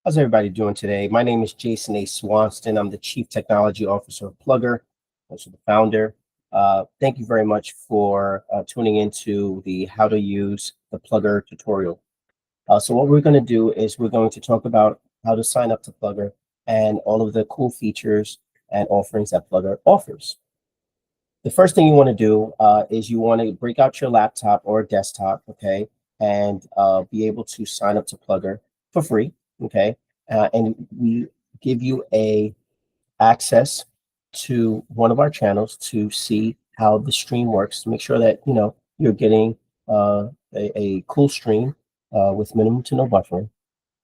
How's everybody doing today? My name is Jason A. Swanston. I'm the Chief Technology Officer of PLUGR, also the founder. Thank you very much for tuning into the how to use the PLUGR tutorial. So what we're going to do is we're going to talk about how to sign up to PLUGR and all of the cool features and offerings that PLUGR offers. The first thing you want to do is you want to break out your laptop or desktop, okay, and be able to sign up to PLUGR for free, okay, and we give you a access to one of our channels to see how the stream works to make sure that you're getting a cool stream with minimum to no buffering.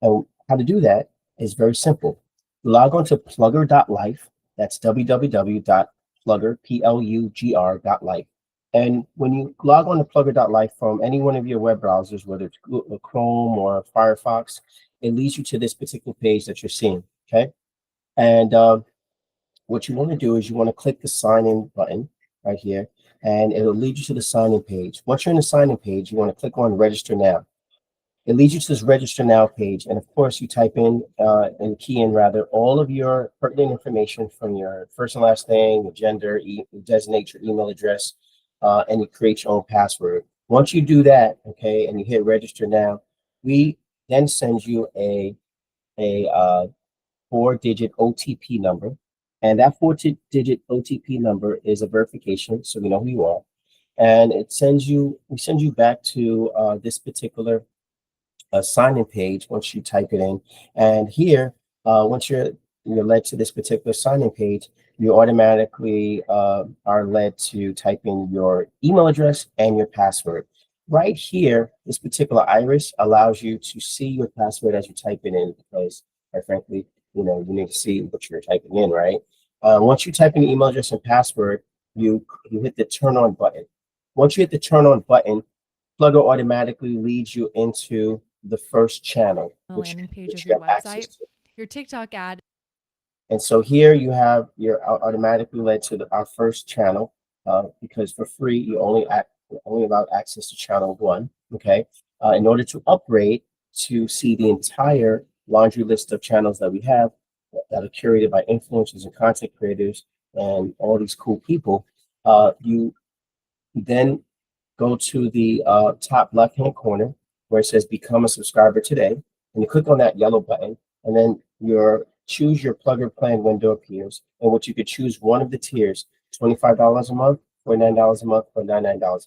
And how to do that is very simple. Log on to plugr.life. That's www.plugr.life. And when you log on to plugr.life from any one of your web browsers, whether it's Google, Chrome or Firefox, it leads you to this particular page that you're seeing. Okay. And what you want to do is you want to click the sign in button right here, and it'll lead you to the sign in page. Once you're in the sign in page, you want to click on register now. It leads you to this register now page. And of course you type in and key in rather all of your pertinent information from your first and last name, your gender, you designate your email address, and you create your own password. Once you do that, okay, and you hit register now, we then send you a 4-digit OTP number. And that 4-digit OTP number is a verification, so we know who you are. And we send you back to this particular sign-in page once you type it in. And here, once you're led to this particular sign-in page, you automatically are led to type in your email address and your password. Right here, this particular iris allows you to see your password as you type it in, because quite frankly, you need to see what you're typing in, right? Once you type in the email address and password, you hit the turn on button. Once you hit the turn on button, PLUGR automatically leads you into the first channel, which landing page of you your have access website, to. your TikTok ad. And so here you're automatically led to our first channel, because for free you're only allowed access to channel 1. Okay, in order to upgrade to see the entire laundry list of channels that we have that are curated by influencers and content creators and all these cool people, you then go to the top left-hand corner where it says become a subscriber today, and you click on that yellow button, and then choose your PLUGR plan window appears, in which you could choose one of the tiers: $25 a month, $49 a month, or $99 a month.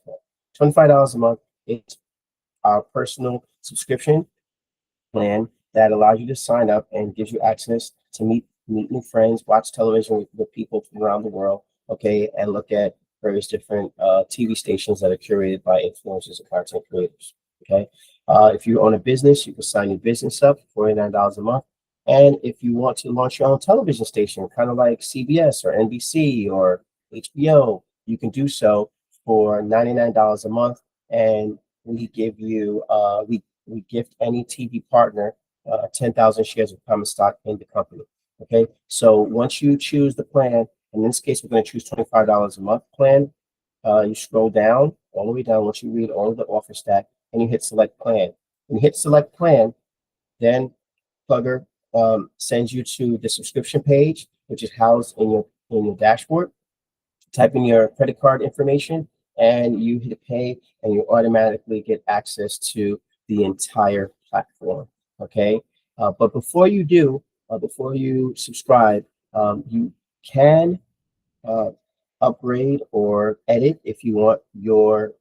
$25 a month is our personal subscription plan that allows you to sign up and gives you access to meet new friends, watch television with people from around the world, okay, and look at various different TV stations that are curated by influencers and content creators, okay? If you own a business, you can sign your business up for $49 a month. And if you want to launch your own television station, kind of like CBS or NBC or HBO, you can do so for $99 a month. And we give you, we gift any TV partner 10,000 shares of common stock in the company. Okay, so once you choose the plan, in this case, we're going to choose $25 a month plan. You scroll down, all the way down, once you read all of the offer stack, and you hit select plan. When you hit select plan, then PLUGR sends you to the subscription page, which is housed in your dashboard. Type in your credit card information, and you hit pay, and you automatically get access to the entire platform. Okay, but before you do, before you subscribe, you can upgrade or edit if you want your.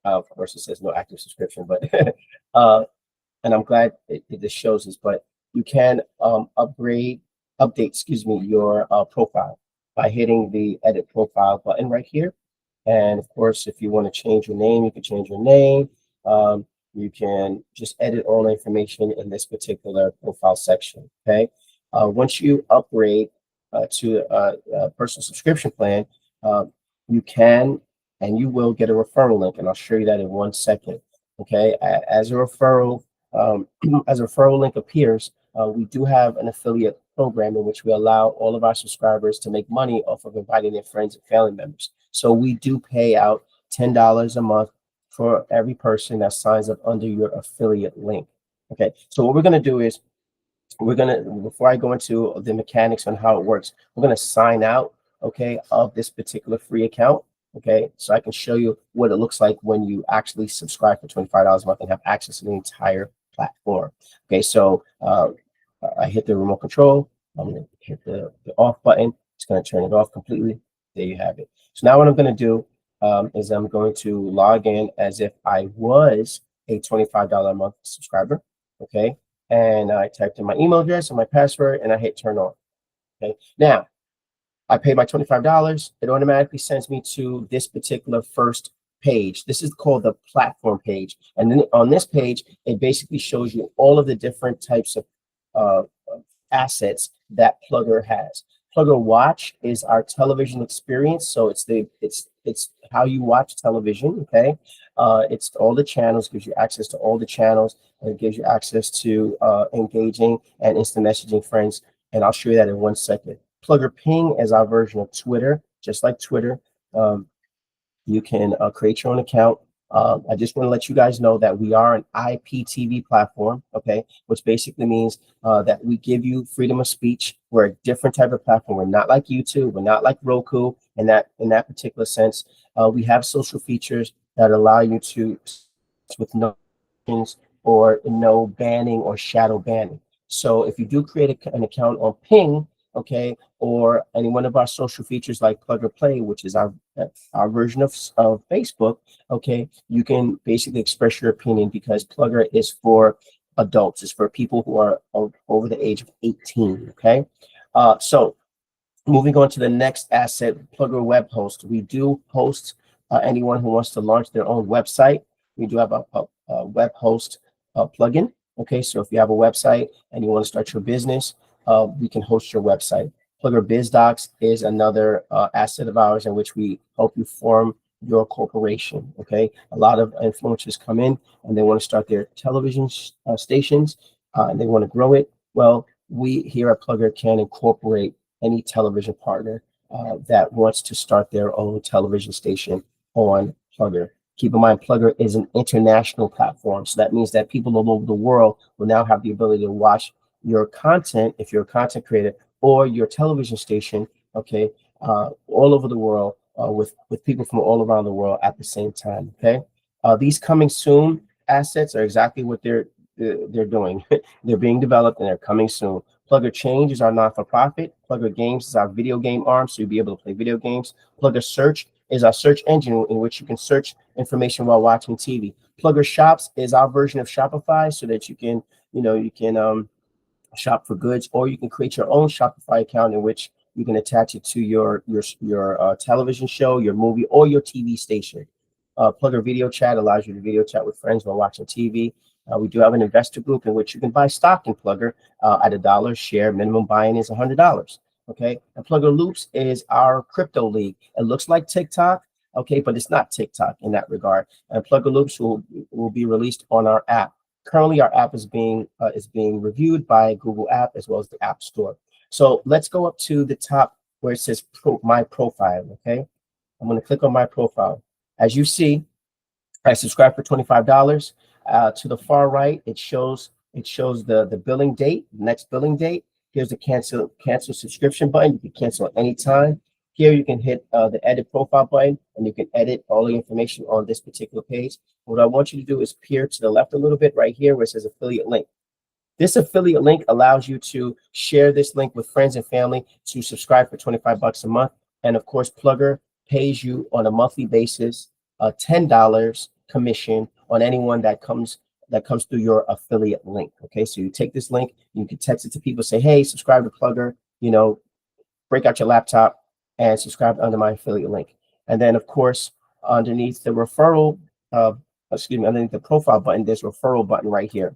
Of course, it says no active subscription, but and I'm glad this shows this. But you can update, excuse me, your profile by hitting the edit profile button right here. And of course, if you want to change your name, you can change your name. You can just edit all the information in this particular profile section. Okay. Once you upgrade to a personal subscription plan, you can and you will get a referral link, and I'll show you that in 1 second. Okay. As a referral link appears, we do have an affiliate program in which we allow all of our subscribers to make money off of inviting their friends and family members. So we do pay out $10 a month for every person that signs up under your affiliate link. Okay, so what we're going to do is before I go into the mechanics on how it works, we're gonna sign out, okay, of this particular free account. Okay, so I can show you what it looks like when you actually subscribe for $25 a month and have access to the entire platform. Okay, so I hit the remote control. I'm going to hit the off button. It's going to turn it off completely. There you have it. So now what I'm going to do is I'm going to log in as if I was a $25 a month subscriber. Okay, and I typed in my email address and my password, and I hit turn on. Okay, now I pay my $25. It automatically sends me to this particular first page. This is called the platform page. And then on this page, it basically shows you all of the different types of uh, assets that PLUGR has. PLUGR Watch is our television experience. So it's how you watch television. Okay, it's all the channels, gives you access to all the channels, and it gives you access to engaging and instant messaging friends. And I'll show you that in 1 second. PLUGR Ping is our version of Twitter, just like Twitter. Um, you can create your own account. I just want to let you guys know that we are an IPTV platform, okay, which basically means that we give you freedom of speech. We're a different type of platform. We're not like YouTube. We're not like Roku in that particular sense. We have social features that allow you to, with no or no banning or shadow banning. So if you do create an account on Ping, okay, or any one of our social features like PLUGR Play, which is our version of Facebook, okay, you can basically express your opinion because PLUGR is for adults. It's for people who are over the age of 18, okay? So moving on to the next asset, PLUGR Web Host. We do host anyone who wants to launch their own website. We do have a web host plugin. Okay, so if you have a website and you want to start your business, we can host your website. PLUGR BizDocs is another asset of ours in which we help you form your corporation. Okay, a lot of influencers come in and they want to start their television stations and they want to grow it. Well, we here at PLUGR can incorporate any television partner that wants to start their own television station on PLUGR. Keep in mind, PLUGR is an international platform. So that means that people all over the world will now have the ability to watch your content, if you're a content creator, or your television station, okay, all over the world with people from all around the world at the same time, okay? These coming soon assets are exactly what they're doing. They're being developed and they're coming soon. PLUGR Change is our not-for-profit. PLUGR Games is our video game arm, so you'll be able to play video games. PLUGR Search is our search engine in which you can search information while watching TV. PLUGR Shops is our version of Shopify so that you can, shop for goods, or you can create your own Shopify account in which you can attach it to your television show, your movie, or your TV station. PLUGR Video Chat allows you to video chat with friends while watching TV. We do have an investor group in which you can buy stock in PLUGR at $1 share. Minimum buy-in is $100. Okay, and PLUGR Loops is our crypto league. It looks like TikTok, okay, but it's not TikTok in that regard. And PLUGR Loops will be released on our app. Currently, our app is being reviewed by Google App as well as the App Store. So let's go up to the top where it says My Profile. Okay, I'm going to click on My Profile. As you see, I subscribe for $25. To the far right, it shows the billing date, next billing date. Here's the cancel subscription button. You can cancel at any time. Here you can hit the edit profile button and you can edit all the information on this particular page. What I want you to do is peer to the left a little bit right here where it says affiliate link. This affiliate link allows you to share this link with friends and family to subscribe for $25 a month. And of course, PLUGR pays you on a monthly basis $10 commission on anyone that comes through your affiliate link. Okay, so you take this link, you can text it to people, say, hey, subscribe to PLUGR, break out your laptop and subscribe under my affiliate link. And then of course, underneath the referral, underneath the profile button, there's a referral button right here.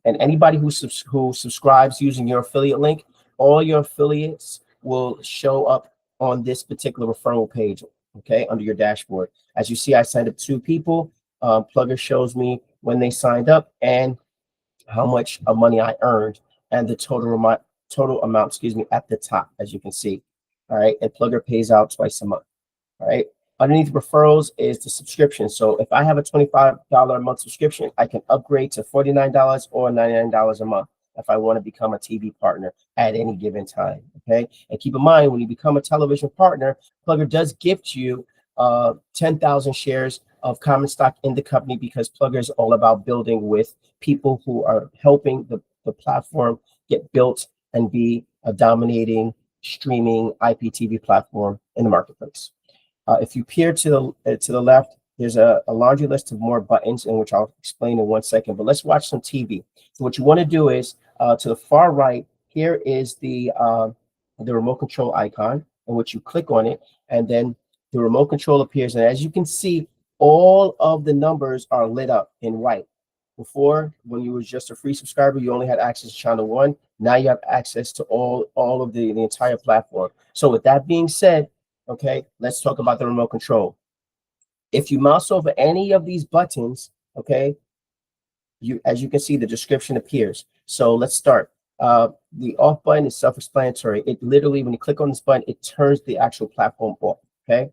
And anybody who subscribes using your affiliate link, all your affiliates will show up on this particular referral page, okay, under your dashboard. As you see, I signed up 2 people. PLUGR shows me when they signed up and how much money I earned and the total amount, at the top, as you can see. All right, and PLUGR pays out twice a month. All right. Underneath referrals is the subscription. So if I have a $25 a month subscription, I can upgrade to $49 or $99 a month. if I want to become a TV partner at any given time. Okay, and keep in mind, when you become a television partner, PLUGR does gift you 10,000 shares of common stock in the company, because PLUGR is all about building with people who are helping the platform get built and be a dominating streaming IPTV platform in the marketplace. If you peer to the left, there's a laundry list of more buttons, in which I'll explain in 1 second. But let's watch some TV. So what you want to do is, to the far right, here is the remote control icon, in which you click on it, and then the remote control appears. And as you can see, all of the numbers are lit up in white. Before, when you were just a free subscriber, you only had access to channel 1. Now you have access to all of the entire platform. So with that being said, okay, let's talk about the remote control. If you mouse over any of these buttons, okay, as you can see, the description appears. So let's start. The off button is self-explanatory. It literally, when you click on this button, it turns the actual platform off. Okay.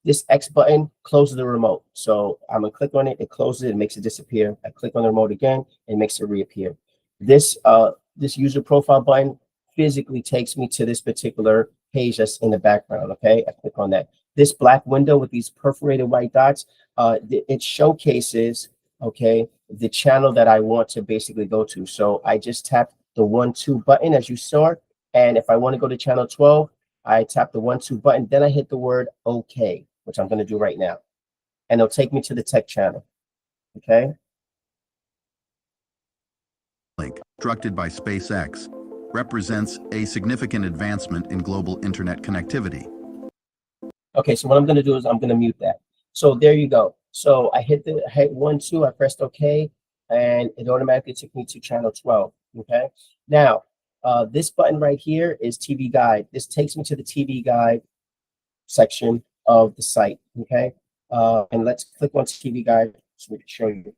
This X button closes the remote. So I'm gonna click on it, it closes it, makes it disappear. I click on the remote again, it makes it reappear. This user profile button physically takes me to this particular page that's in the background. Okay, I click on that. This black window with these perforated white dots, it showcases, okay, the channel that I want to basically go to. So I just tap the 1-2 button, as you saw, and if I want to go to channel 12, I tap the 1-2 button, then I hit the word OK, which I'm going to do right now. And it'll take me to the tech channel. Okay. Link, constructed by SpaceX, represents a significant advancement in global internet connectivity. Okay, so what I'm going to do is I'm going to mute that. So there you go. So I hit 1-2, I pressed OK, and it automatically took me to channel 12. Okay. Now, this button right here is TV Guide. This takes me to the TV Guide section of the site. Okay. And let's click on TV Guide so we can show you.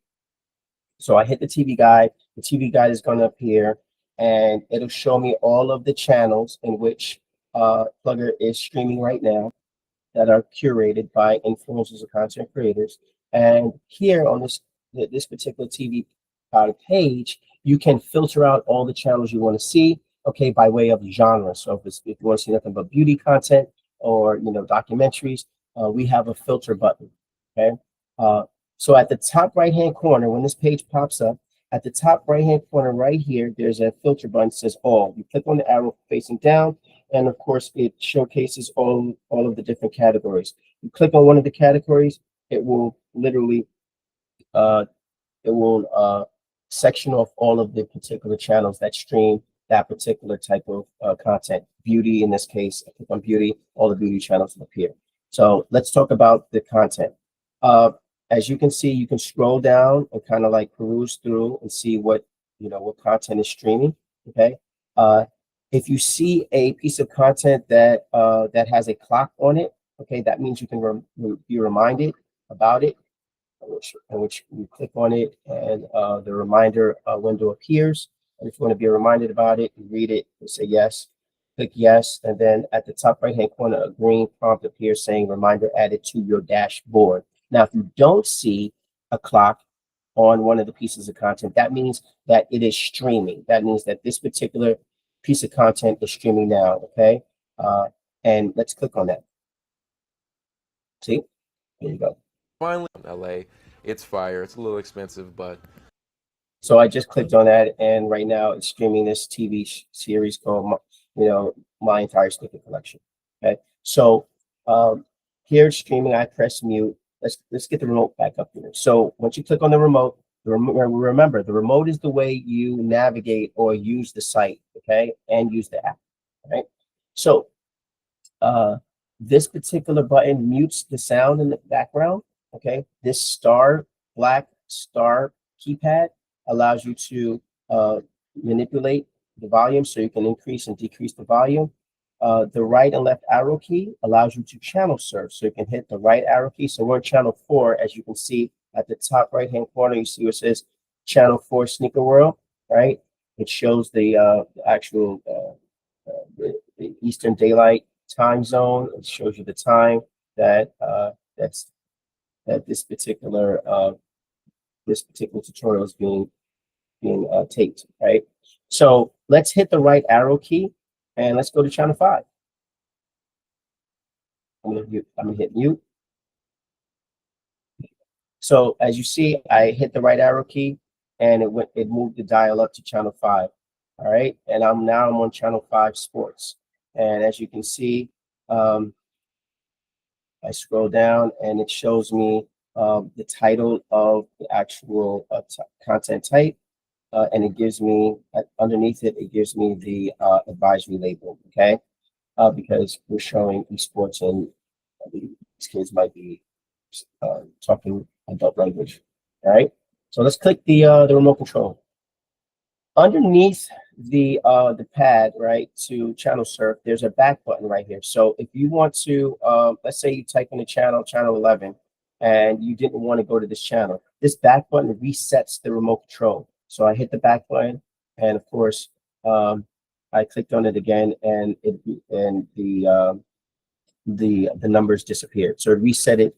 So I hit the TV Guide. The TV Guide is going to appear, and it'll show me all of the channels in which PLUGR is streaming right now that are curated by influencers or content creators. And here on this particular TV page, you can filter out all the channels you want to see, okay, by way of genre. So if you want to see nothing but beauty content or documentaries, we have a filter button. Okay. So at the top right hand corner, when this page pops up, at the top right hand corner right here, there's a filter button that says all. You click on the arrow facing down, and of course it showcases all of the different categories. You click on one of the categories, it will literally section off all of the particular channels that stream that particular type of content. Beauty, in this case, I click on beauty, all the beauty channels will appear. So let's talk about the content. As you can see, you can scroll down and kind of like peruse through and see what content is streaming. Okay. If you see a piece of content that has a clock on it, okay, that means you can be reminded about it. In which you click on it, and the reminder window appears. And if you want to be reminded about it, you read it, you say yes, click yes, and then at the top right hand corner, a green prompt appears saying reminder added to your dashboard. Now, if you don't see a clock on one of the pieces of content, that means that it is streaming. That means that this particular piece of content is streaming now. Okay, and let's click on that. See, there you go. Finally, LA, it's fire. It's a little expensive, but. So I just clicked on that, and right now it's streaming this TV series called, My Entire Snippet Collection. Okay, so here it's streaming. I press mute. Let's get the remote back up here. So once you click on the remote, remember the remote is the way you navigate or use the site, okay, and use the app. Right. So this particular button mutes the sound in the background. Okay, this black star keypad allows you to manipulate the volume, so you can increase and decrease the volume. The right and left arrow key allows you to channel surf, so you can hit the right arrow key. So we're on channel 4, as you can see at the top right hand corner. You see where it says channel 4 Sneaker World, right? It shows the actual the Eastern Daylight Time Zone. It shows you the time that this particular tutorial is being being taped, right? So let's hit the right arrow key and let's go to channel 5. I'm gonna hit mute. So as you see, I hit the right arrow key and it moved the dial up to channel 5. All right, and I'm on channel 5 sports. And as you can see, I scroll down and it shows me the title of the actual content type. And it gives me, underneath it, it gives me the advisory label, okay? Because we're showing esports and these kids might be talking adult language, all right? So let's click the remote control. Underneath the pad, right, to channel surf, there's a back button right here. So if you want to, let's say you type in the channel 11, and you didn't want to go to this channel, this back button resets the remote control. So I hit the back button, and of course, I clicked on it again, and the numbers disappeared. So it reset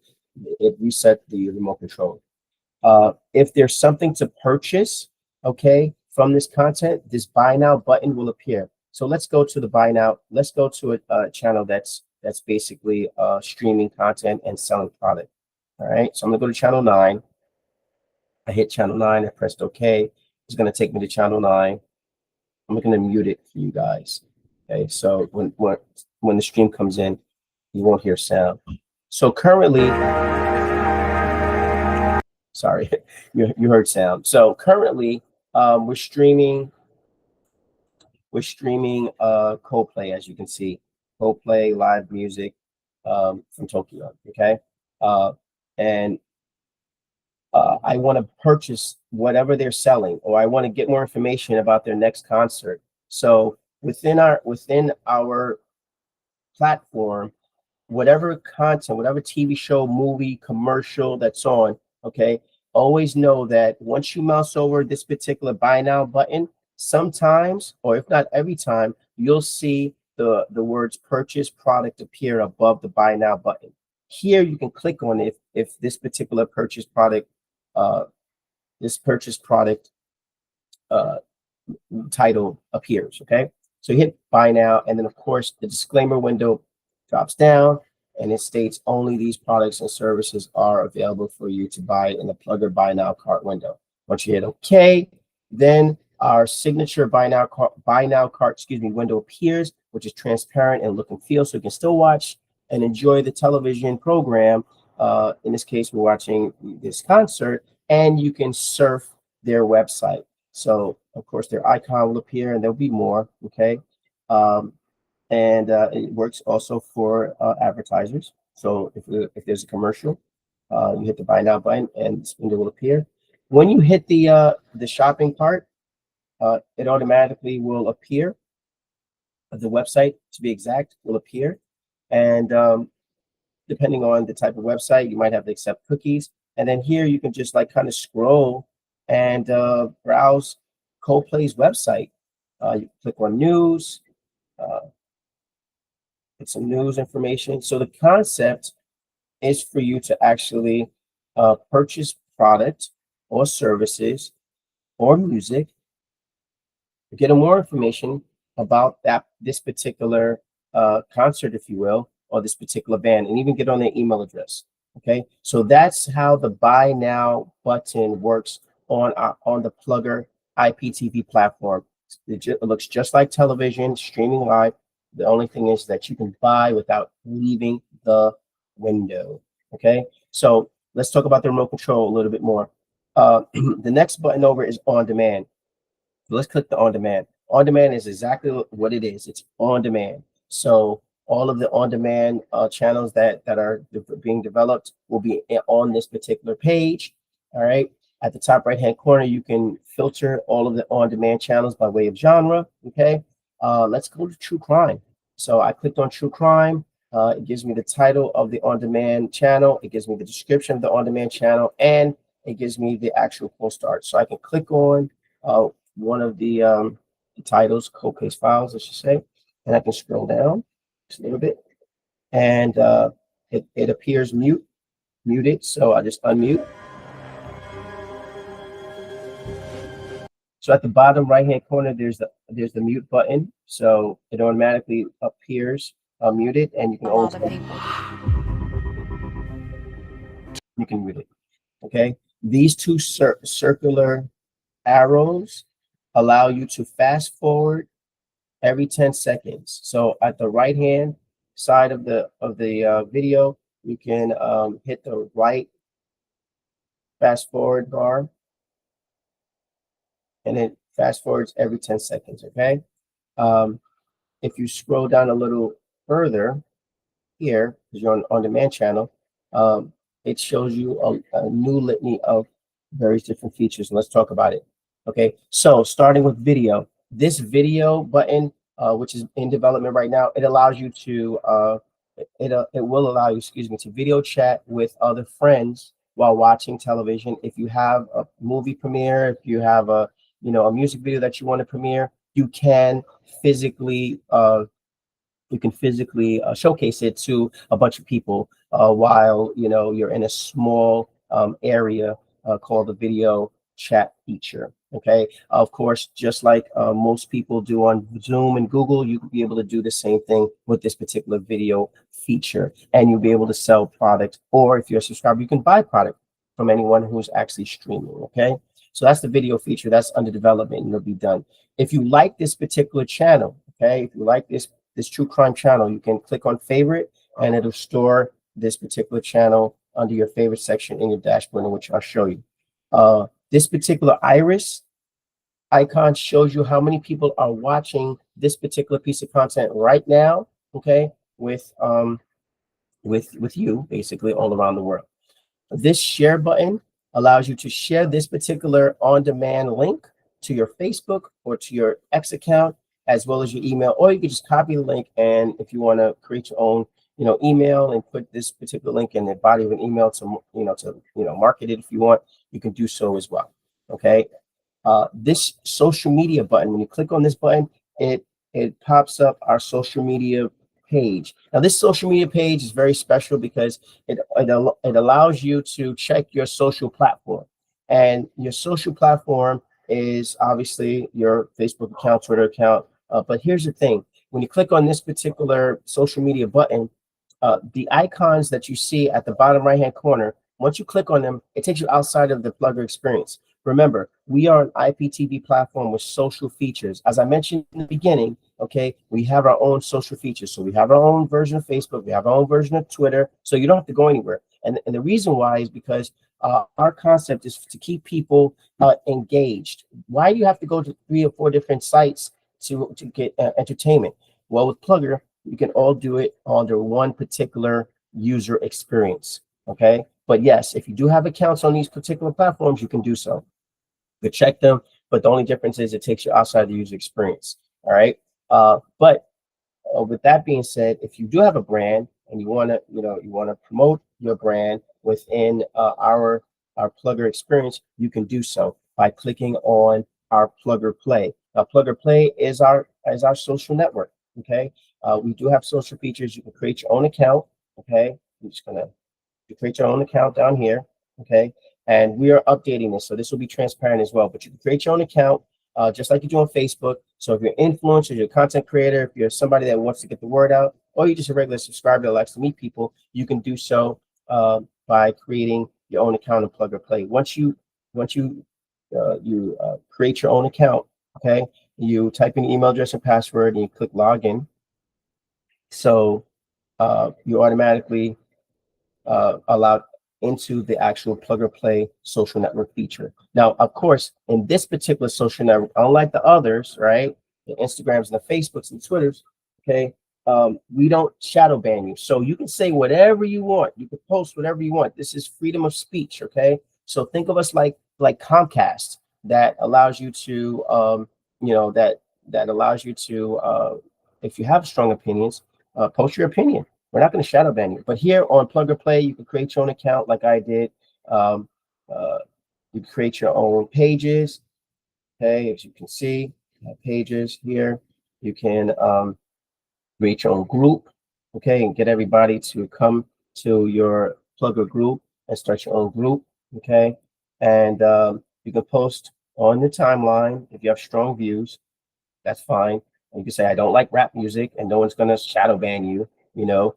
the remote control. If there's something to purchase, okay, from this content, this buy now button will appear. So let's go to the buy now. Let's go to a channel that's basically streaming content and selling product. All right, so I'm gonna go to channel 9. I hit channel 9. I pressed OK. It's gonna take me to channel 9. I'm gonna mute it for you guys. Okay, so when the stream comes in, you won't hear sound. So currently, sorry, you heard sound. So currently, we're streaming Coldplay, as you can see, Coldplay live music from Tokyo. Okay, and I want to purchase whatever they're selling, or I want to get more information about their next concert. So within our platform, whatever content, whatever TV show, movie, commercial that's on, okay, always know that once you mouse over this particular buy now button, sometimes, or if not every time, you'll see the words purchase product appear above the buy now button. Here you can click on it if this particular purchase product title appears. Okay, so you hit buy now, and then of course the disclaimer window drops down, and it states only these products and services are available for you to buy in the PLUGR buy now cart window. Once you hit OK, then our signature buy now cart window appears, which is transparent and look and feel, so you can still watch and enjoy the television program. In this case, we're watching this concert, and you can surf their website. So of course their icon will appear, and there'll be more. Okay, and it works also for advertisers. So if there's a commercial, you hit the buy now button, and this window will appear. When you hit the shopping cart, it automatically will appear. The website, to be exact, will appear, and depending on the type of website, you might have to accept cookies. And then here you can just like kind of scroll and browse Coldplay's website. You click on news, get some news information. So the concept is for you to actually purchase product or services or music, get more information about this particular concert, if you will, or this particular band, and even get on their email address. Okay, so that's how the buy now button works on the PLUGR IPTV platform. It looks just like television streaming live. The only thing is that you can buy without leaving the window. Okay, so let's talk about the remote control a little bit more. The next button over is on demand. So let's click the on demand. On demand is exactly what it is. It's on demand. So all of the on-demand channels that are being developed will be on this particular page. All right. At the top right-hand corner, you can filter all of the on-demand channels by way of genre. Okay. Let's go to true crime. So I clicked on true crime. It gives me the title of the on-demand channel. It gives me the description of the on-demand channel, and it gives me the actual post art. So I can click on one of the titles, cold case files, I should say, and I can scroll down just a little bit, and it appears muted. So I just unmute. So at the bottom right hand corner, there's the mute button. So it automatically appears muted, and you can always you can mute it. Okay. These two circular arrows allow you to fast forward every 10 seconds. So at the right hand side of the video, you can hit the right fast forward bar, and it fast forwards every 10 seconds. Okay. If you scroll down a little further here, because you're on demand channel, it shows you a new litany of various different features. And let's talk about it. Okay, so starting with video, this video button, which is in development right now, it allows you to it will allow you, excuse me, to video chat with other friends while watching television. If you have a movie premiere, if you have a a music video that you want to premiere, you can physically showcase it to a bunch of people while you're in a small area called the video chat feature. Okay, of course, just like most people do on Zoom and Google, you could be able to do the same thing with this particular video feature, and you'll be able to sell product, or if you're a subscriber, you can buy product from anyone who's actually streaming. Okay, so that's the video feature that's under development, and it'll be done. If you like this particular channel, okay, if you like this true crime channel, you can click on favorite, and it'll store this particular channel under your favorite section in your dashboard, in which I'll show you. This particular iris icon shows you how many people are watching this particular piece of content right now, okay, with you basically all around the world. This share button allows you to share this particular on-demand link to your Facebook or to your X account, as well as your email, or you can just copy the link, and if you want to create your own email and put this particular link in the body of an email to market it, if you want, you can do so as well. Okay, this social media button, when you click on this button, it pops up our social media page. Now this social media page is very special because it allows you to check your social platform, and your social platform is obviously your Facebook account, Twitter account. But here's the thing: when you click on this particular social media button, the icons that you see at the bottom right hand corner, once you click on them, it takes you outside of the PLUGR experience. Remember, we are an IPTV platform with social features. As I mentioned in the beginning, okay, we have our own social features. So we have our own version of Facebook, we have our own version of Twitter, so you don't have to go anywhere. And the reason why is because our concept is to keep people engaged. Why do you have to go to 3 or 4 different sites to get entertainment? Well, with PLUGR, you can all do it under one particular user experience. Okay, but yes, if you do have accounts on these particular platforms, you can do so. You can check them, but the only difference is it takes you outside the user experience. All right, but with that being said, if you do have a brand and you want to promote your brand within our PLUGR experience, you can do so by clicking on our PLUGR Play. Now, PLUGR Play is our social network. Okay, we do have social features. You can create your own account. Okay, I'm just gonna create your own account down here. Okay, and we are updating this, so this will be transparent as well. But you can create your own account just like you do on Facebook. So if you're an influencer, you're a content creator, if you're somebody that wants to get the word out, or you're just a regular subscriber that likes to meet people, you can do so by creating your own account in PLUGR Play. Once you create your own account, okay, you type in your email address and password, and you click login. So you automatically allowed into the actual PLUGR Play social network feature. Now, of course, in this particular social network, unlike the others, right, the Instagrams and the Facebooks and Twitters, okay, we don't shadow ban you. So you can say whatever you want. You can post whatever you want. This is freedom of speech, okay? So think of us like Comcast, that allows you to, that allows you to, if you have strong opinions, post your opinion. We're not going to shadow ban you. But here on PLUGR Play, you can create your own account like I did. You can create your own pages. Okay, as you can see, pages here. You can create your own group, okay, and get everybody to come to your PLUGR group and start your own group, okay? And you can post on the timeline. If you have strong views, that's fine. And you can say, I don't like rap music, and no one's going to shadow ban you, you know.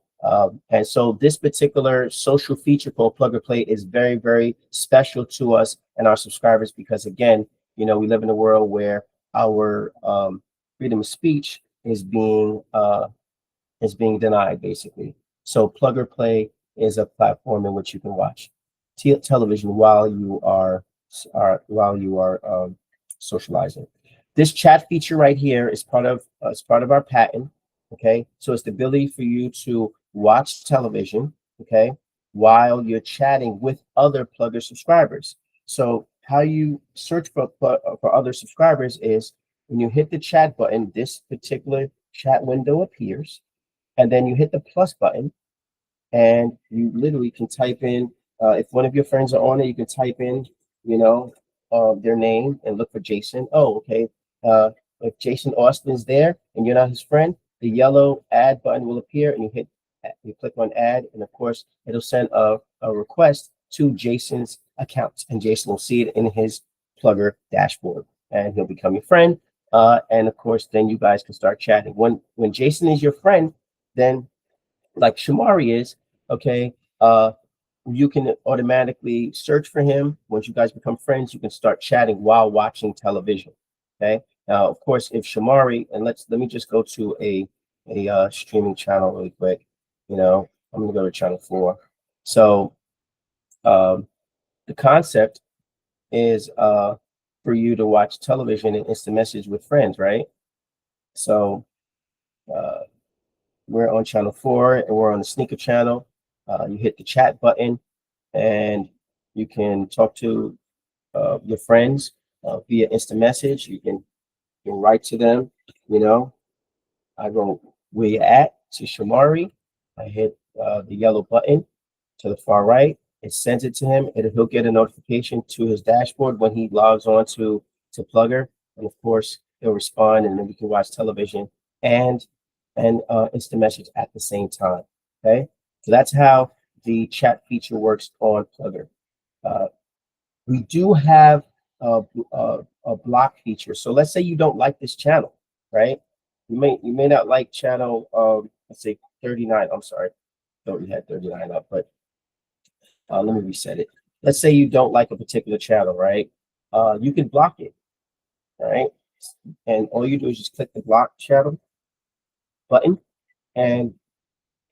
And so this particular social feature called Plug or Play is very, very special to us and our subscribers because, again, you know, we live in a world where our freedom of speech is being denied, basically. So Plug or Play is a platform in which you can watch television while you are socializing. This chat feature right here is part of our patent. Okay, so it's the ability for you to watch television, okay, while you're chatting with other Plugger subscribers. So how you search for other subscribers is when you hit the chat button, this particular chat window appears, and then you hit the plus button, and you literally can type in, if one of your friends are on it, you can type in, you know, their name and look for Jason. Oh, okay. If Jason Austin's there and you're not his friend, the yellow add button will appear, and you click on add, and of course it'll send a request to Jason's account, and Jason will see it in his Plugger dashboard, and he'll become your friend. And of course, then you guys can start chatting. When Jason is your friend, then like Shamari is, okay, you can automatically search for him. Once you guys become friends, you can start chatting while watching television. Okay. Now, of course, if Shamari, and let me just go to a streaming channel really quick. You know, I'm gonna go to channel 4. So the concept is for you to watch television and instant message with friends, right? So we're on channel 4 and we're on the sneaker channel. You hit the chat button and you can talk to your friends via instant message. You can write to them, you know. I go where you at to Shamari. I hit the yellow button to the far right. It sends it to him, and he'll get a notification to his dashboard when he logs on to Plugger. And of course, he'll respond, and then we can watch television and instant message at the same time. Okay, so that's how the chat feature works on Plugger. We do have a block feature. So let's say you don't like this channel, right? You may not like channel let's say 39. I'm sorry, thought we had 39 up, but let me reset it. Let's say you don't like a particular channel, right? You can block it, right? And all you do is just click the block channel button, and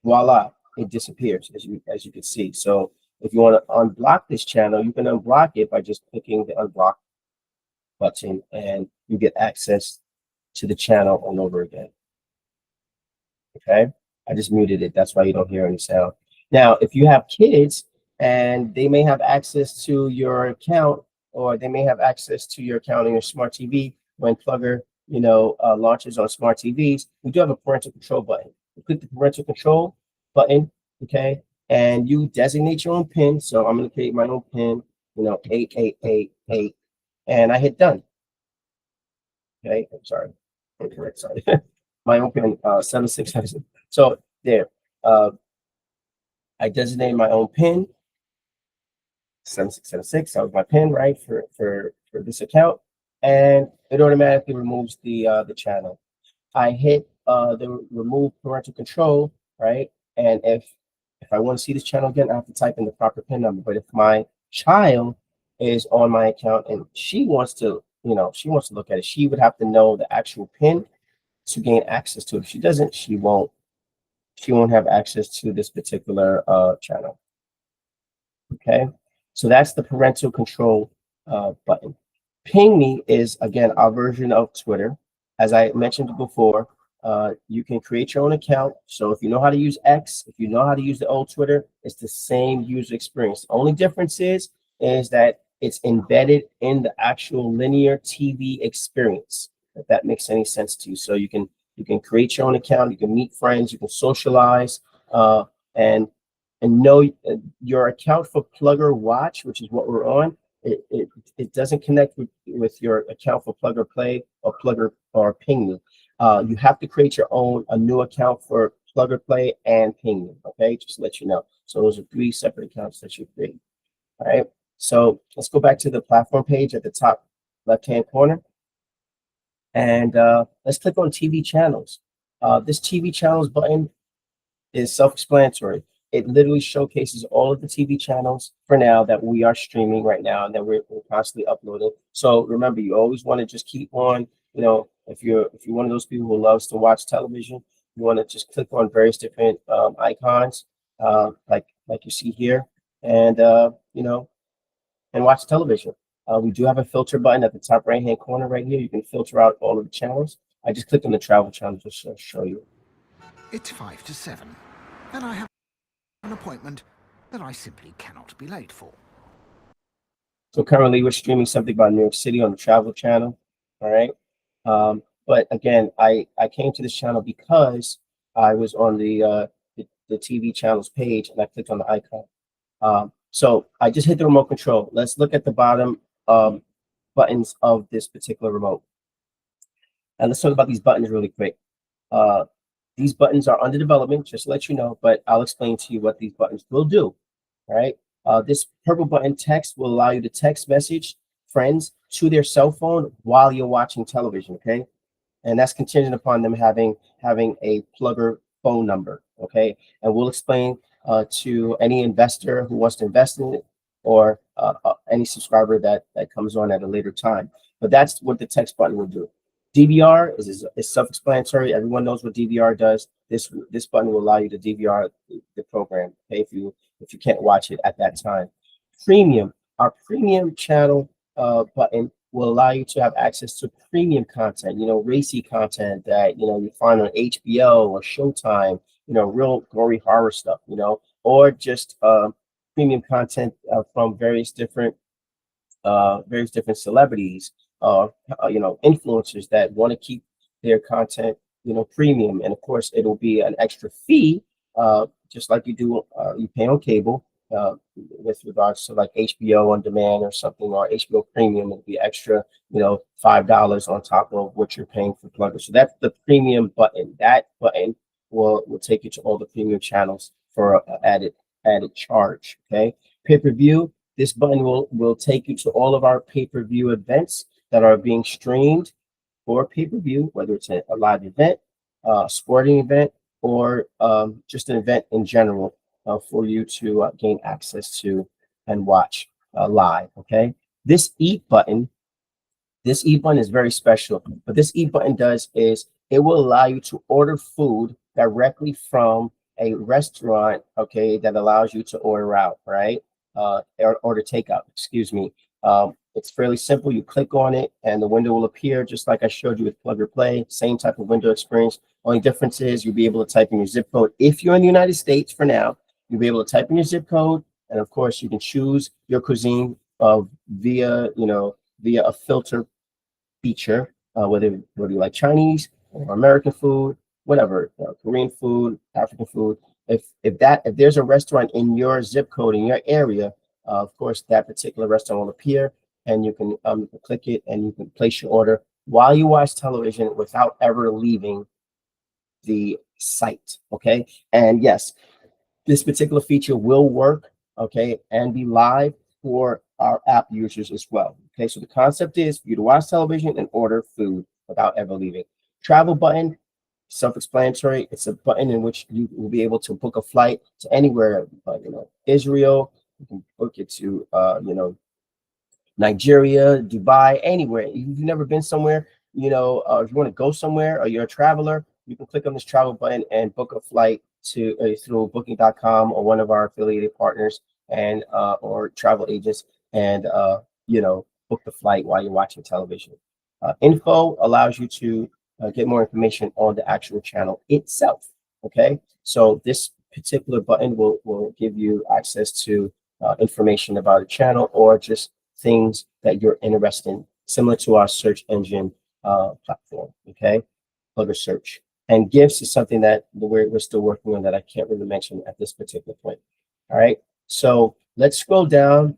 voila, it disappears, as you can see. So if you want to unblock this channel, you can unblock it by just clicking the unblock button, and you get access to the channel all over again. Okay, I just muted it. That's why you don't hear any sound. Now, if you have kids and they may have access to your account, or they may have access to your account on your smart TV when Plugger, you know, launches on smart TVs, we do have a parental control button. You click the parental control button, okay, and you designate your own PIN. So I'm going to create my own PIN, you know, 8888, and I hit done. Okay, I'm sorry, incorrect. Sorry, my own PIN 7677. So there, I designate my own PIN 7676. That was my PIN, right, for this account, and it automatically removes the channel. I hit the remove parental control, right, and if I want to see this channel again, I have to type in the proper PIN number. But if my child is on my account and she wants to, you know, she wants to look at it, she would have to know the actual PIN to gain access to it. If she doesn't, she won't have access to this particular channel. Okay, so that's the parental control button. Ping Me is, again, our version of Twitter. As I mentioned before, you can create your own account. So if you know how to use X, if you know how to use the old Twitter, it's the same user experience. The only difference is that it's embedded in the actual linear TV experience, if that makes any sense to you. So you can create your own account, you can meet friends, you can socialize, and know your account for Plugger Watch, which is what we're on. It doesn't connect with your account for Plugger Play or Plugger or Ping Me. You have to create your own, a new account for Plugger Play and Ping Me. Okay, just to let you know. So those are 3 separate accounts that you create. All right. So let's go back to the platform page at the top left-hand corner. And let's click on TV channels. This TV channels button is self-explanatory. It literally showcases all of the TV channels for now that we are streaming right now and that we're constantly uploading. So remember, you always want to just keep on, you know, if you're one of those people who loves to watch television, you want to just click on various different icons, like you see here, and you know, and watch television. We do have a filter button at the top right-hand corner right here. You can filter out all of the channels. I just clicked on the travel channel just to show you. It's 5 to 7, and I have an appointment that I simply cannot be late for. So currently we're streaming something about New York City on the travel channel. All right. But again, I came to this channel because I was on the TV channels page and I clicked on the icon. So I just hit the remote control. Let's look at the bottom buttons of this particular remote. And let's talk about these buttons really quick. These buttons are under development, just to let you know, but I'll explain to you what these buttons will do. All right. This purple button text will allow you to text message friends to their cell phone while you're watching television. Okay. And that's contingent upon them having a PLUGR phone number. Okay. And we'll explain to any investor who wants to invest in it or any subscriber that comes on at a later time. But that's what the text button will do. DVR is self-explanatory. Everyone knows what DVR does. This button will allow you to DVR the program, okay, if you can't watch it at that time. Premium, our premium channel button will allow you to have access to premium content, you know, racy content that, you know, you find on HBO or Showtime, you know, real gory horror stuff, you know, or just premium content from various different celebrities, you know, influencers that want to keep their content, you know, premium. And of course, it'll be an extra fee, just like you do, you pay on cable with regards to like HBO on demand or something, or HBO Premium. It'll be extra, you know, $5 on top of what you're paying for PLUGR. So that's the premium button. That button will take you to all the premium channels for added charge. Okay, pay-per-view. This button will take you to all of our pay-per-view events that are being streamed for pay-per-view, whether it's a live event, sporting event, or just an event in general for you to gain access to and watch live. Okay, this eat button is very special. What this eat button does is it will allow you to order food directly from a restaurant. Okay, that allows you to order out, right? Order takeout, excuse me. It's fairly simple. You click on it and the window will appear just like I showed you with PLUGR Play. Same type of window experience. Only difference is you'll be able to type in your zip code. If you're in the United States for now, you'll be able to type in your zip code. And of course, you can choose your cuisine via a filter feature, whether you like Chinese or American food, whatever, Korean food, African food. If there's a restaurant in your zip code in your area, of course that particular restaurant will appear, and you can click it and you can place your order while you watch television without ever leaving the site. Okay, and yes, this particular feature will work, okay, and be live for our app users as well. Okay, so the concept is for you to watch television and order food without ever leaving. Travel button, self-explanatory. It's a button in which you will be able to book a flight to anywhere, you know, Israel. You can book it to, you know, Nigeria, Dubai, anywhere. If you've never been somewhere, you know, if you want to go somewhere or you're a traveler, you can click on this travel button and book a flight to through booking.com or one of our affiliated partners and or travel agents, and you know, book the flight while you're watching television. Info allows you to get more information on the actual channel itself. Okay, so this particular button will give you access to information about a channel or just things that you're interested in, similar to our search engine platform. Okay, PLUGR search. And gifts is something that we're still working on that I can't really mention at this particular point. All right, so let's scroll down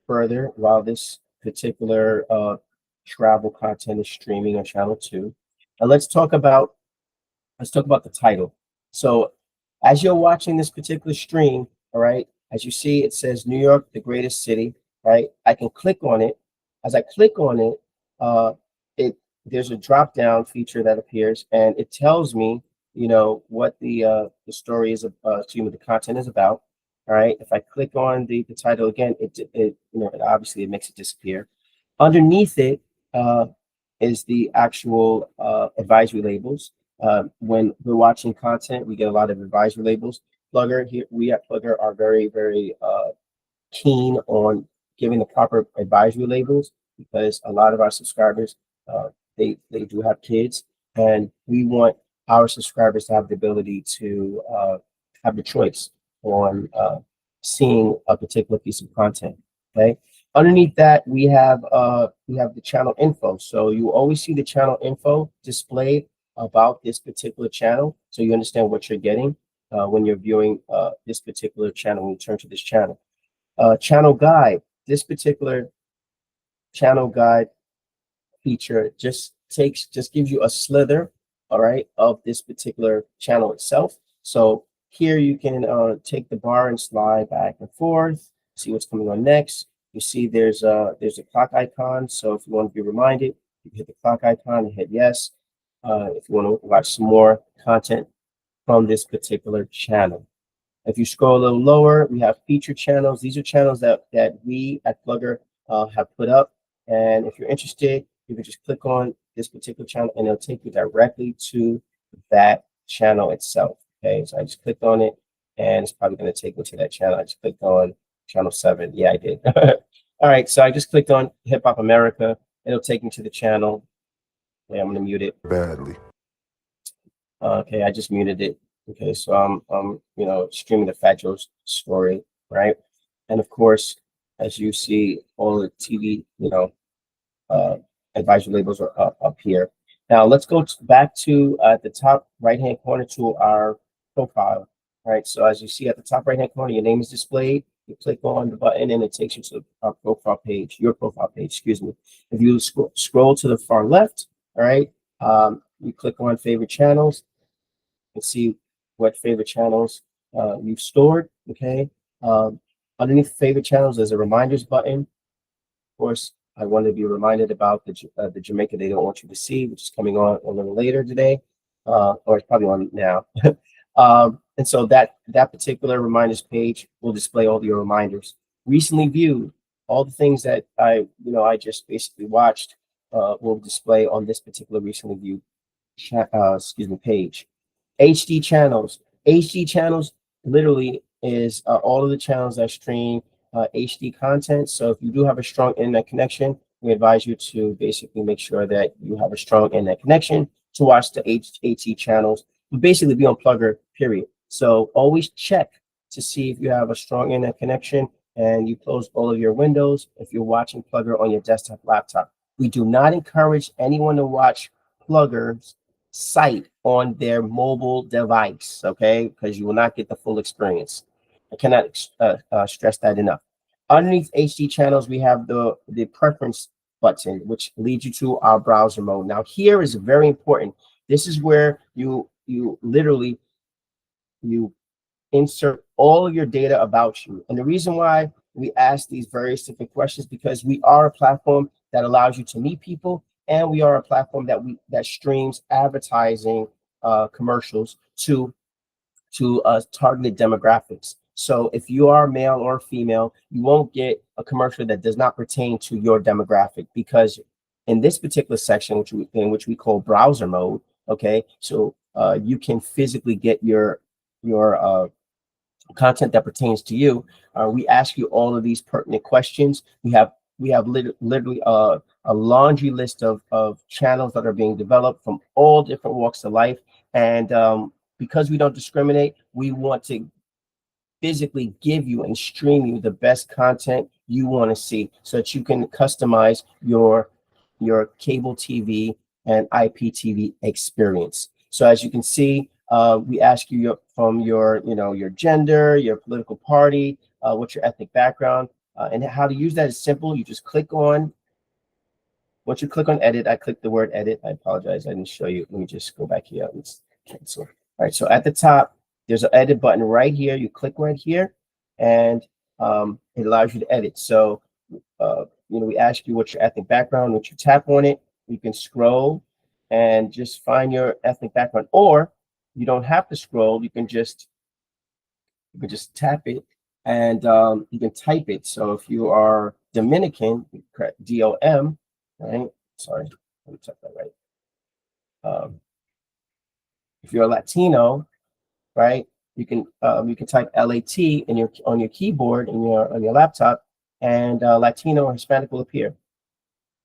further while this particular travel content is streaming on channel 2. And let's talk about the title. So as you're watching this particular stream, all right, as you see, it says New York, the greatest city, right? I can click on it As I click on it, uh, there's a drop down feature that appears, and it tells me, what the story is, the content is about. All right. If I click on the title again, it obviously it makes it disappear. Underneath it is the actual advisory labels. When we're watching content, we get a lot of advisory labels. PLUGR here, we at PLUGR are very, very keen on giving the proper advisory labels, because a lot of our subscribers, they do have kids, and we want our subscribers to have the ability to have the choice on seeing a particular piece of content. Okay. Underneath that, we have the channel info. So you always see the channel info displayed about this particular channel, so you understand what you're getting when you're viewing this particular channel, when you turn to this channel. Channel guide. This particular channel guide feature just gives you a slither, all right, of this particular channel itself. So here you can take the bar and slide back and forth, see what's coming on next. You see there's a clock icon. So if you want to be reminded, you hit the clock icon and hit yes. If you want to watch some more content from this particular channel. If you scroll a little lower, we have featured channels. These are channels that we at PLUGR have put up. And if you're interested, you can just click on this particular channel and it'll take you directly to that channel itself. Okay, so I just clicked on it and it's probably going to take me to that channel. I just clicked on channel 7. Yeah, I did. All right, so I just clicked on Hip Hop America. It'll take me to the channel. Okay, I'm going to mute it. Badly. Okay, I just muted it. Okay, so I'm streaming the Fat Joe's story, right? And of course, as you see, all the TV, advisory labels are up here. Now let's go back to the top right-hand corner to our profile, right? So as you see at the top right-hand corner, your name is displayed. You click on the button and it takes you to our profile page, your profile page, excuse me. If you scroll to the far left, all right, you click on favorite channels and see what favorite channels you've stored. Okay. Underneath favorite channels, there's a reminders button. Of course, I want to be reminded about the Jamaica They Don't Want You to See, which is coming on a little later today, or it's probably on now. And so that particular reminders page will display all your reminders. Recently viewed, all the things that I just basically watched will display on this particular recently viewed page. HD channels. HD channels literally is all of the channels that stream HD content. So if you do have a strong internet connection, we advise you to basically make sure that you have a strong internet connection to watch the HD channels. You basically be on PLUGR, period. So always check to see if you have a strong internet connection and you close all of your windows if you're watching PLUGR on your desktop laptop. We do not encourage anyone to watch PLUGR's site on their mobile device, okay? Because you will not get the full experience. I cannot stress that enough. Underneath HD channels, we have the preference button, which leads you to our browser mode. Now, here is very important. This is where you literally insert all of your data about you. And the reason why we ask these various different questions, because we are a platform that allows you to meet people, and we are a platform that streams advertising commercials to targeted demographics. So if you are male or female, you won't get a commercial that does not pertain to your demographic, because in this particular section, which we call browser mode, okay, so you can physically get your content that pertains to you. We ask you all of these pertinent questions. We have literally a laundry list of channels that are being developed from all different walks of life. And because we don't discriminate, we want to physically give you and stream you the best content you want to see, so that you can customize your cable TV and IPTV experience. So as you can see, we ask you from your gender, your political party, what's your ethnic background, and how to use that is simple. You just click on, once you click on edit, I clicked the word edit. I apologize, I didn't show you. Let me just go back here. Let's cancel. All right, so at the top, there's an edit button right here. You click right here, and it allows you to edit. So we ask you what's your ethnic background. Once you tap on it, you can scroll and just find your ethnic background, or you don't have to scroll. You can just tap it, and you can type it. So if you are Dominican, correct, DOM, right? Sorry, let me type that right. If you're a Latino, right, you can type LAT in your on your keyboard in your on your laptop, and Latino or Hispanic will appear.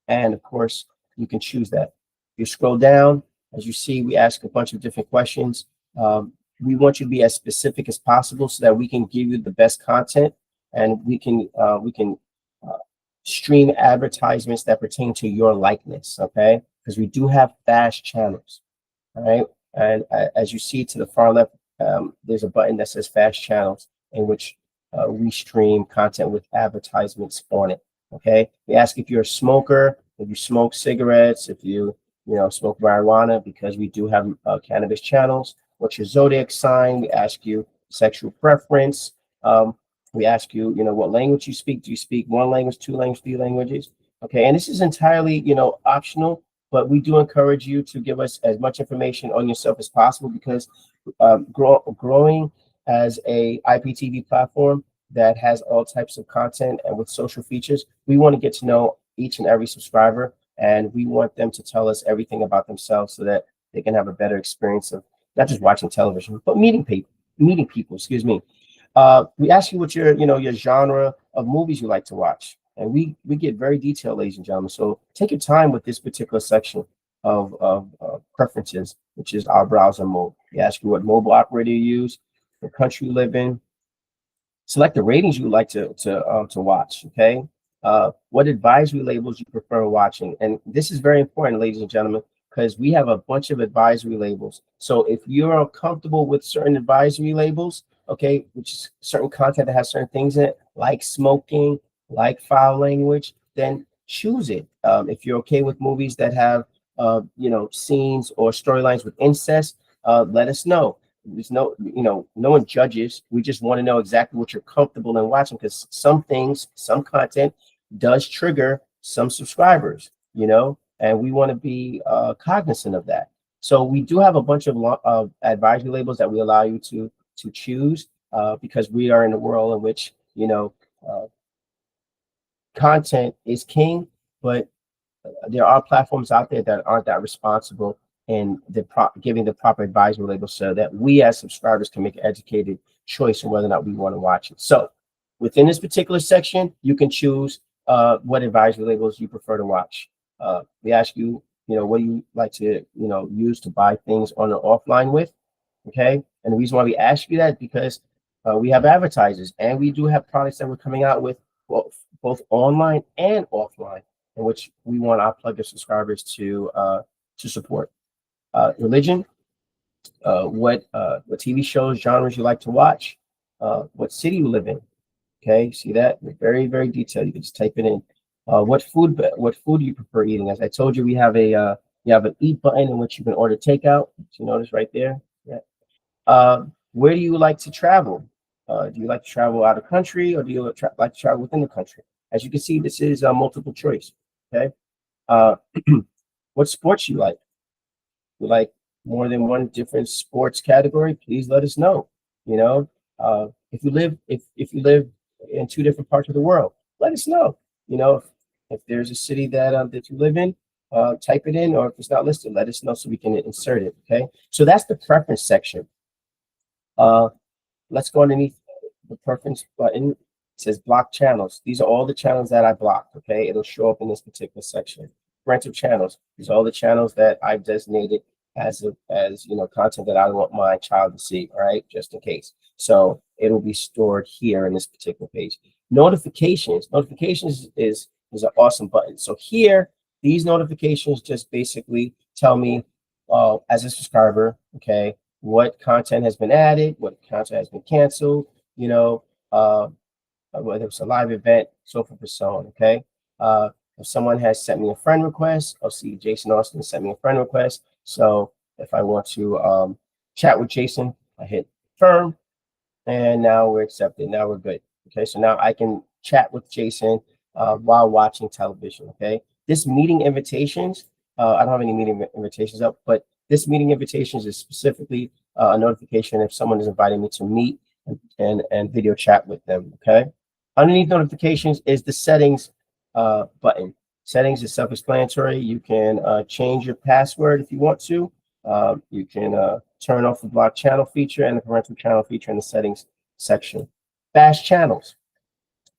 And of course, you can choose that. You scroll down, as you see, we ask a bunch of different questions. We want you to be as specific as possible so that we can give you the best content, and we can stream advertisements that pertain to your likeness, okay? Because we do have fast channels, all right? And as you see to the far left, there's a button that says fast channels, in which we stream content with advertisements on it, okay? We ask if you're a smoker, if you smoke cigarettes, if you smoke marijuana, because we do have cannabis channels. What's your zodiac sign? We ask you sexual preference. We ask you, what language you speak. Do you speak one language, two languages, three languages? Okay, and this is entirely, optional, but we do encourage you to give us as much information on yourself as possible, because growing as a IPTV platform that has all types of content and with social features, we want to get to know each and every subscriber, and we want them to tell us everything about themselves so that they can have a better experience of not just watching television, but meeting people, excuse me. We ask you what your genre of movies you like to watch. And we get very detailed, ladies and gentlemen. So take your time with this particular section of preferences, which is our browser mode. We ask you what mobile operator you use, the country you live in. Select the ratings you like to watch, okay? What advisory labels you prefer watching. And this is very important, ladies and gentlemen, because we have a bunch of advisory labels. So if you're comfortable with certain advisory labels, okay, which is certain content that has certain things in it, like smoking, like foul language, then choose it. If you're okay with movies that have, scenes or storylines with incest, let us know. There's no one judges. We just want to know exactly what you're comfortable in watching, because some content does trigger some subscribers, and we want to be cognizant of that. So we do have a bunch of advisory labels that we allow you to choose, because we are in a world in which content is king, but there are platforms out there that aren't that responsible in giving the proper advisory label, so that we as subscribers can make an educated choice on whether or not we want to watch it. So within this particular section, you can choose what advisory labels you prefer to watch. We ask you, what do you like to, use to buy things on or offline with, okay? And the reason why we ask you that is because we have advertisers, and we do have products that we're coming out with both online and offline, in which we want our PLUGR subscribers to support. Religion, what TV shows, genres you like to watch, what city you live in. Okay, see that? Very, very detailed. You can just type it in. What food do you prefer eating? As I told you, we have an eat button in which you can order takeout. You notice right there. Yeah. Where do you like to travel? Do you like to travel out of country, or do you like to travel within the country? As you can see, this is multiple choice. Okay. What sports you like? You like more than one different sports category? Please let us know. If you live in two different parts of the world, let us know. If there's a city that you live in, type it in, or if it's not listed, let us know so we can insert it. Okay, so that's the preference section. Let's go underneath the preference button. It says block channels. These are all the channels that I blocked. Okay, it'll show up in this particular section. Parental channels. These are all the channels that I've designated as content that I want my child to see. All right, just in case. So it'll be stored here in this particular page. Notifications. Notifications is an awesome button. So here, these notifications just basically tell me, as a subscriber, okay, what content has been added, what content has been canceled, whether it's a live event, so forth and so on. Okay. If someone has sent me a friend request, I'll see Jason Austin sent me a friend request. So if I want to chat with Jason, I hit confirm, and now we're accepted. Now we're good. Okay, so now I can chat with Jason while watching television. Okay. This meeting invitations, I don't have any meeting invitations up, but this meeting invitations is specifically a notification if someone is inviting me to meet and video chat with them. Okay. Underneath notifications is the settings button. Settings is self-explanatory. You can change your password if you want to. You can turn off the block channel feature and the parental channel feature in the settings section. Fast channels.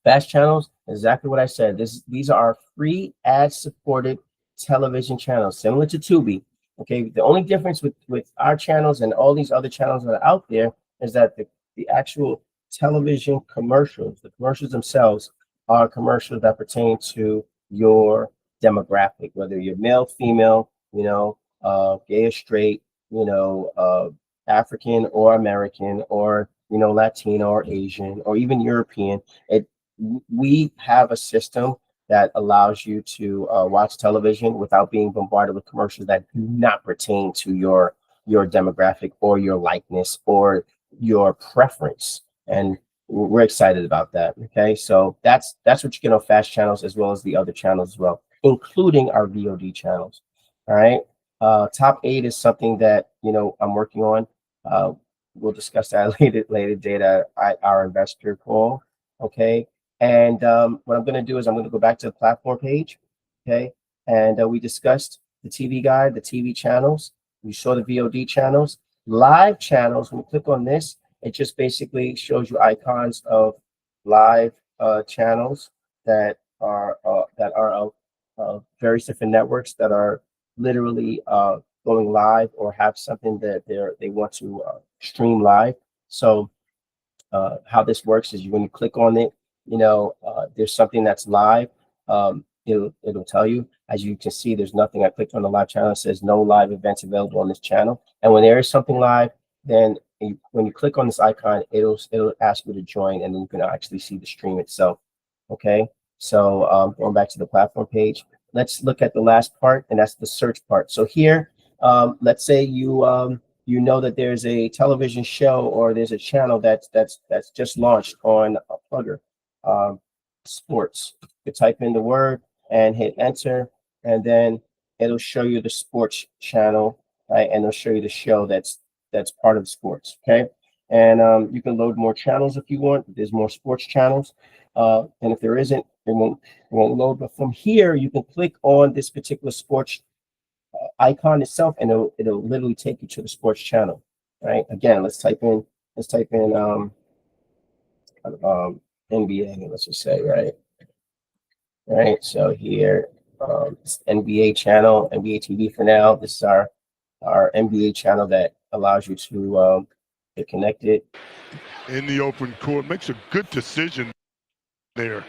Fast channels, exactly what I said. These are our free ad-supported television channels, similar to Tubi. Okay, the only difference with our channels and all these other channels that are out there is that the actual television commercials, the commercials themselves, are commercials that pertain to your demographic, whether you're male, female, gay or straight, African or American, or Latino or Asian or even European. We have a system that allows you to watch television without being bombarded with commercials that do not pertain to your demographic or your likeness or your preference. And we're excited about that. Okay, so that's what you get on fast channels, as well as the other channels as well, including our VOD channels. All right. Top 8 is something that I'm working on. We'll discuss that later date at our investor call. Okay. And what I'm going to do is I'm going to go back to the platform page. Okay. And we discussed the TV guide, the TV channels. We saw the VOD channels, live channels. When you click on this, it just basically shows you icons of live channels that are of various different networks that are literally going live or have something that they want to stream live. So how this works is when you click on it, there's something that's live. It'll tell you. As you can see, there's nothing. I clicked on the live channel. It says no live events available on this channel. And when there is something live, then when you click on this icon, it'll ask you to join, and then you can actually see the stream itself. Okay. So going back to the platform page, let's look at the last part, and that's the search part. So here, let's say you know that there's a television show or there's a channel that's just launched on PLUGR sports. You type in the word and hit enter, and then it'll show you the sports channel, right? And it'll show you the show that's part of sports. Okay. And you can load more channels if you want. There's more sports channels. And if there isn't, it won't load. But from here, you can click on this particular sports icon itself, and it'll literally take you to the sports channel. Right. Again, let's type in NBA. Let's just say right. So here, it's NBA channel, NBA TV for now. This is our NBA channel that allows you to get connected in the open court. Makes a good decision there.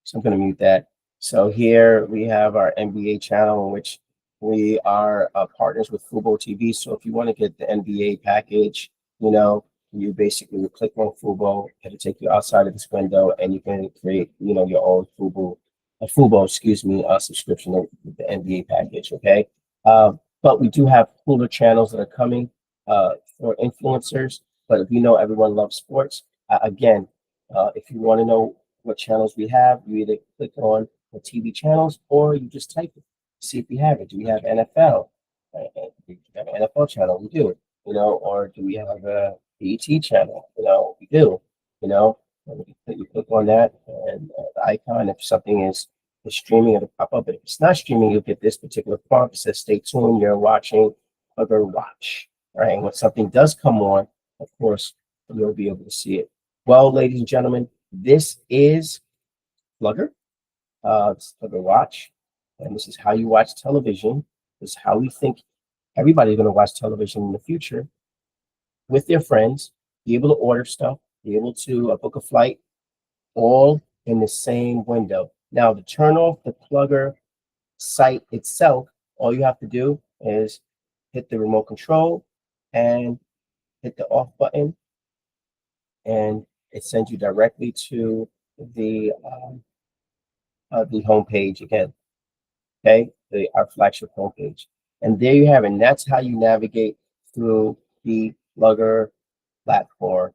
So I'm going to mute that. So here we have our NBA channel, in which we are partners with Fubo TV. So if you want to get the NBA package, you basically click on Fubo. It'll take you outside of this window, and you can create, your own Fubo subscription with the NBA package. Okay. But we do have cooler channels that are coming for influencers. But if everyone loves sports, again, if you want to know what channels we have, you either click on the TV channels or you just type it, see if we have it. Do we have NFL? Do we have an NFL channel? We do. Or do we have a BET channel? We do. You click on that, and the icon, if something is streaming, it'll pop up. But if it's not streaming, you'll get this particular prompt that says, "Stay tuned. You're watching PLUGR Watch." All right. And when something does come on, of course, you'll be able to see it. Well, ladies and gentlemen, this is PLUGR. This is PLUGR Watch, and this is how you watch television. This is how we think everybody's going to watch television in the future with their friends, be able to order stuff, be able to book a flight, all in the same window. Now, to turn off the PLUGR site itself, all you have to do is hit the remote control and hit the off button, and it sends you directly to the home page again. Okay, our flagship homepage, and there you have it. And that's how you navigate through the PLUGR platform.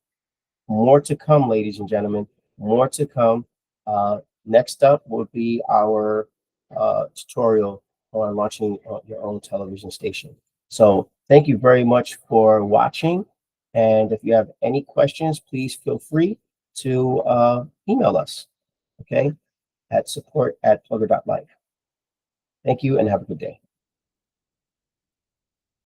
More to come, ladies and gentlemen. More to come. next up will be our tutorial on launching your own television station. So thank you very much for watching. And if you have any questions, please feel free to email us, okay, at support@plugr.life. Thank you and have a good day.